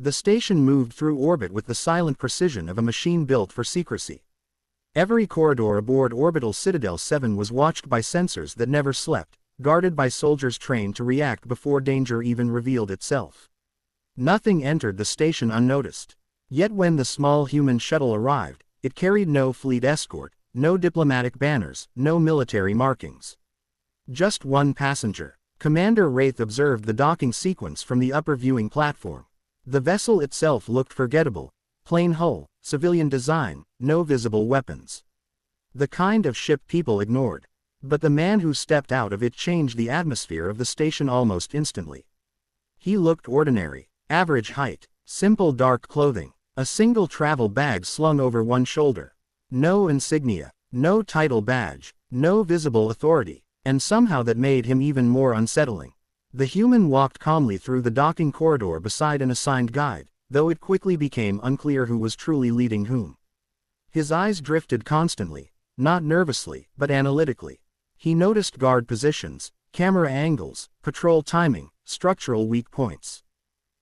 The station moved through orbit with the silent precision of a machine built for secrecy. Every corridor aboard Orbital Citadel 7 was watched by sensors that never slept, guarded by soldiers trained to react before danger even revealed itself. Nothing entered the station unnoticed. Yet when the small human shuttle arrived, it carried no fleet escort, no diplomatic banners, no military markings. Just one passenger. Commander Wraith observed the docking sequence from the upper viewing platform. The vessel itself looked forgettable, plain hull, civilian design, no visible weapons. The kind of ship people ignored. But the man who stepped out of it changed the atmosphere of the station almost instantly. He looked ordinary, average height, simple dark clothing, a single travel bag slung over one shoulder. No insignia, no title badge, no visible authority, and somehow that made him even more unsettling. The human walked calmly through the docking corridor beside an assigned guide, though it quickly became unclear who was truly leading whom. His eyes drifted constantly, not nervously, but analytically. He noticed guard positions, camera angles, patrol timing, structural weak points.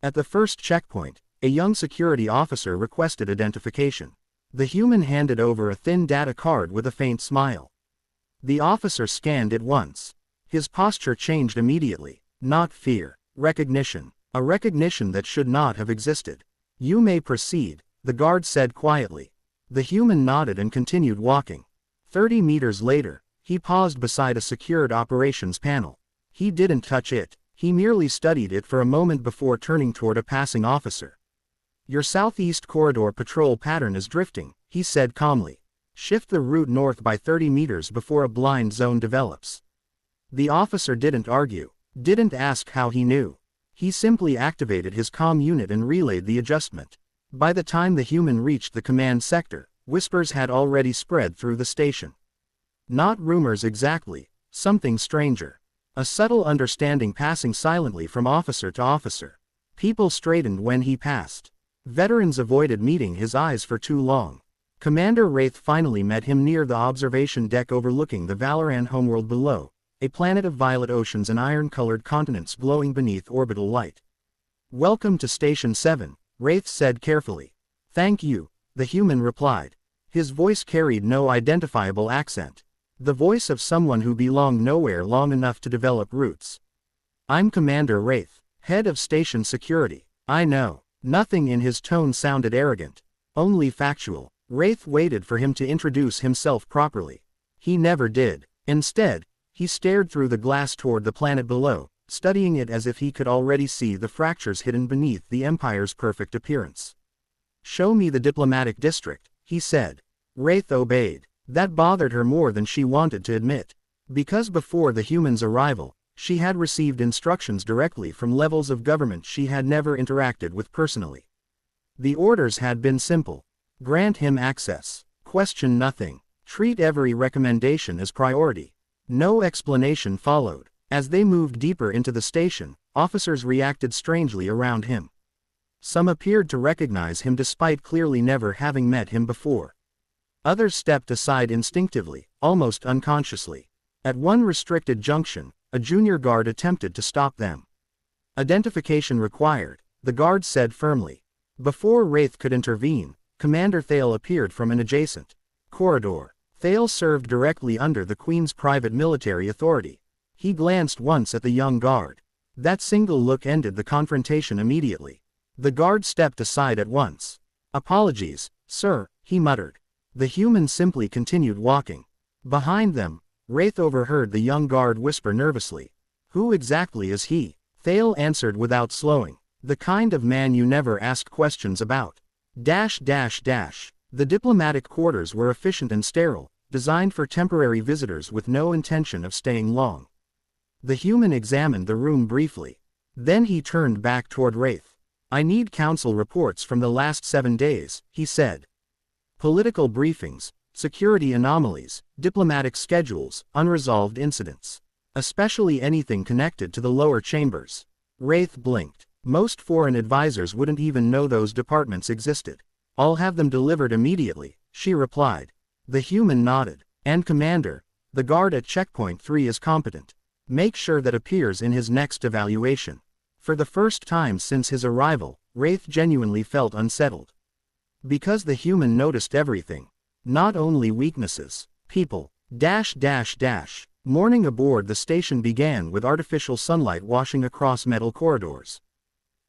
At the first checkpoint, a young security officer requested identification. The human handed over a thin data card with a faint smile. The officer scanned it once. His posture changed immediately. Not fear, recognition. A recognition that should not have existed. "You may proceed," the guard said quietly. The human nodded and continued walking. 30 meters later, he paused beside a secured operations panel. He didn't touch it, he merely studied it for a moment before turning toward a passing officer. "Your southeast corridor patrol pattern is drifting," he said calmly. "Shift the route north by 30 meters before a blind zone develops." The officer didn't argue, didn't ask how he knew. He simply activated his comm unit and relayed the adjustment. By the time the human reached the command sector, whispers had already spread through the station. Not rumors exactly, something stranger. A subtle understanding passing silently from officer to officer. People straightened when he passed. Veterans avoided meeting his eyes for too long. Commander Wraith finally met him near the observation deck overlooking the Valoran homeworld below, a planet of violet oceans and iron-colored continents glowing beneath orbital light. "Welcome to Station 7, Wraith said carefully. "Thank you," the human replied. His voice carried no identifiable accent. The voice of someone who belonged nowhere long enough to develop roots. "I'm Commander Wraith, head of station security." "I know." Nothing in his tone sounded arrogant. Only factual. Wraith waited for him to introduce himself properly. He never did. Instead, he stared through the glass toward the planet below, studying it as if he could already see the fractures hidden beneath the Empire's perfect appearance. "Show me the diplomatic district," he said. Wraith obeyed. That bothered her more than she wanted to admit. Because before the human's arrival, she had received instructions directly from levels of government she had never interacted with personally. The orders had been simple. Grant him access. Question nothing. Treat every recommendation as priority. No explanation followed. As they moved deeper into the station, officers reacted strangely around him. Some appeared to recognize him despite clearly never having met him before. Others stepped aside instinctively, almost unconsciously. At one restricted junction, a junior guard attempted to stop them. "Identification required," the guard said firmly. Before Wraith could intervene, Commander Thale appeared from an adjacent corridor. Thale served directly under the Queen's private military authority. He glanced once at the young guard. That single look ended the confrontation immediately. The guard stepped aside at once. "Apologies, sir," he muttered. The human simply continued walking. Behind them, Wraith overheard the young guard whisper nervously. "Who exactly is he?" Thale answered without slowing. "The kind of man you never ask questions about. The diplomatic quarters were efficient and sterile, designed for temporary visitors with no intention of staying long." The human examined the room briefly. Then he turned back toward Wraith. "I need council reports from the last 7 days," he said. "Political briefings, security anomalies, diplomatic schedules, unresolved incidents. Especially anything connected to the lower chambers." Wraith blinked. Most foreign advisors wouldn't even know those departments existed. "I'll have them delivered immediately," she replied. The human nodded. "And Commander, the guard at Checkpoint 3 is competent. Make sure that appears in his next evaluation." For the first time since his arrival, Wraith genuinely felt unsettled. Because the human noticed everything. Not only weaknesses. People. Morning aboard the station began with artificial sunlight washing across metal corridors.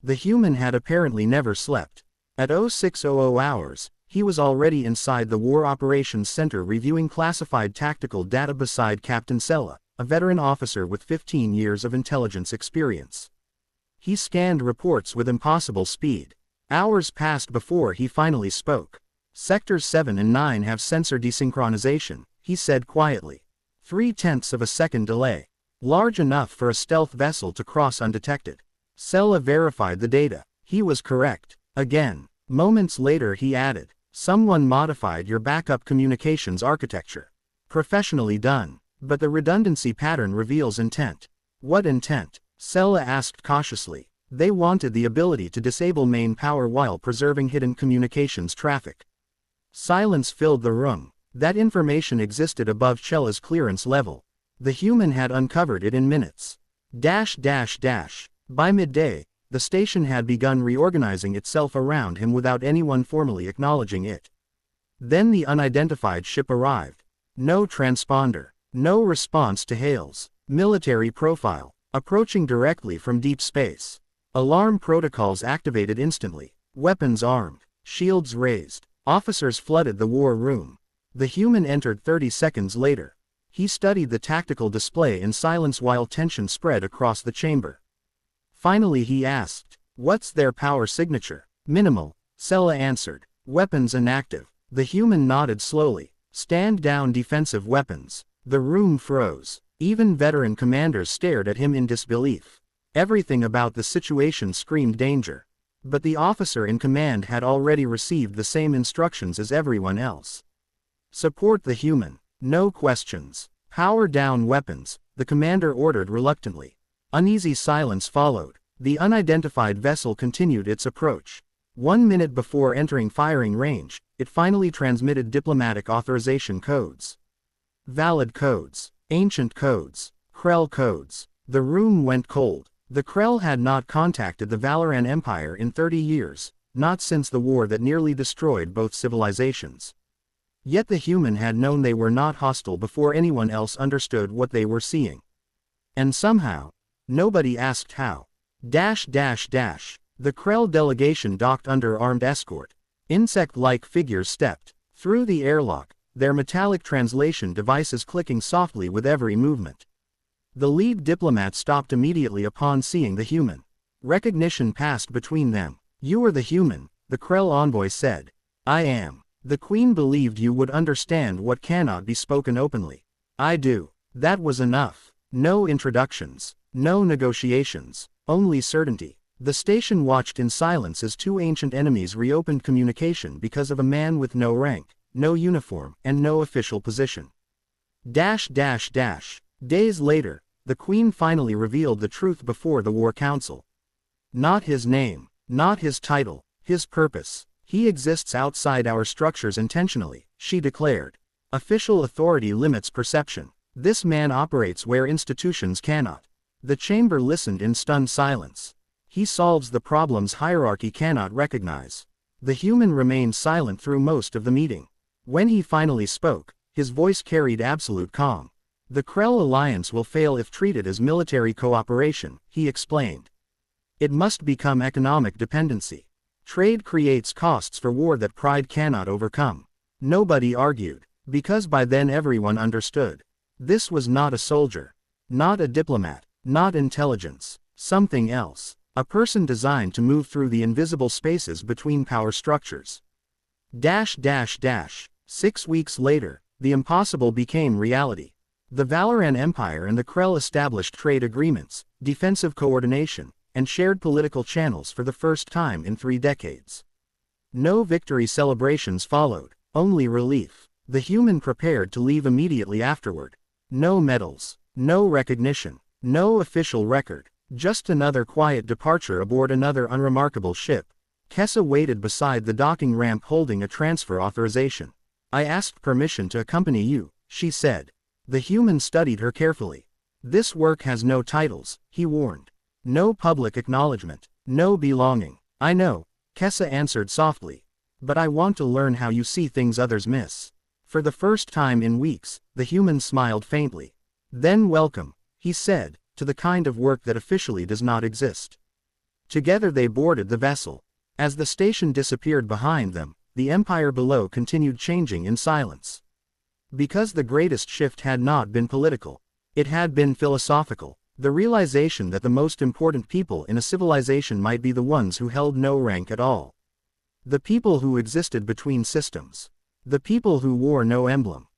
The human had apparently never slept. At 0600 hours, he was already inside the War Operations Center reviewing classified tactical data beside Captain Sella, a veteran officer with 15 years of intelligence experience. He scanned reports with impossible speed. Hours passed before he finally spoke. Sectors 7 and 9 have sensor desynchronization, he said quietly. 0.3 of a second delay. Large enough for a stealth vessel to cross undetected. Sella verified the data. He was correct. Again. Moments later he added, someone modified your backup communications architecture. Professionally done. But the redundancy pattern reveals intent. What intent? Sella asked cautiously. They wanted the ability to disable main power while preserving hidden communications traffic. Silence filled the room. That information existed above Chella's clearance level. The human had uncovered it in minutes. By midday, the station had begun reorganizing itself around him without anyone formally acknowledging it. Then the unidentified ship arrived. No transponder. No response to hails. Military profile. Approaching directly from deep space. Alarm protocols activated instantly. Weapons armed. Shields raised. Officers flooded the war room. The human entered 30 seconds later. He studied the tactical display in silence while tension spread across the chamber. Finally he asked, what's their power signature? Minimal, Sella answered. Weapons inactive. The human nodded slowly. Stand down defensive weapons. The room froze. Even veteran commanders stared at him in disbelief. Everything about the situation screamed danger. But the officer in command had already received the same instructions as everyone else. Support the human. No questions. Power down weapons, the commander ordered reluctantly. Uneasy silence followed. The unidentified vessel continued its approach. 1 minute before entering firing range, it finally transmitted diplomatic authorization codes. Valid codes. Ancient codes. Krell codes. The room went cold. The Krell had not contacted the Valoran Empire in 30 years, not since the war that nearly destroyed both civilizations. Yet the human had known they were not hostile before anyone else understood what they were seeing. And somehow, nobody asked how. The Krell delegation docked under armed escort. Insect-like figures stepped through the airlock, their metallic translation devices clicking softly with every movement. The lead diplomat stopped immediately upon seeing the human. Recognition passed between them. You are the human, the Krell envoy said. I am. The Queen believed you would understand what cannot be spoken openly. I do. That was enough. No introductions. No negotiations. Only certainty. The station watched in silence as two ancient enemies reopened communication because of a man with no rank, no uniform, and no official position. Days later, the Queen finally revealed the truth before the War Council. Not his name, not his title, his purpose. He exists outside our structures intentionally, she declared. Official authority limits perception. This man operates where institutions cannot. The chamber listened in stunned silence. He solves the problems hierarchy cannot recognize. The human remained silent through most of the meeting. When he finally spoke, his voice carried absolute calm. The Krell alliance will fail if treated as military cooperation, he explained. It must become economic dependency. Trade creates costs for war that pride cannot overcome. Nobody argued, because by then everyone understood. This was not a soldier. Not a diplomat. Not intelligence. Something else. A person designed to move through the invisible spaces between power structures. 6 weeks later, the impossible became reality. The Valoran Empire and the Krell established trade agreements, defensive coordination, and shared political channels for the first time in 3 decades. No victory celebrations followed, only relief. The human prepared to leave immediately afterward. No medals, no recognition, no official record, just another quiet departure aboard another unremarkable ship. Kessa waited beside the docking ramp holding a transfer authorization. I asked permission to accompany you, she said. The human studied her carefully. This work has no titles, he warned. No public acknowledgement, no belonging. I know, Kessa answered softly. But I want to learn how you see things others miss. For the first time in weeks, the human smiled faintly. Then welcome, he said, to the kind of work that officially does not exist. Together they boarded the vessel. As the station disappeared behind them, the empire below continued changing in silence. Because the greatest shift had not been political. It had been philosophical. The realization that the most important people in a civilization might be the ones who held no rank at all. The people who existed between systems. The people who wore no emblem.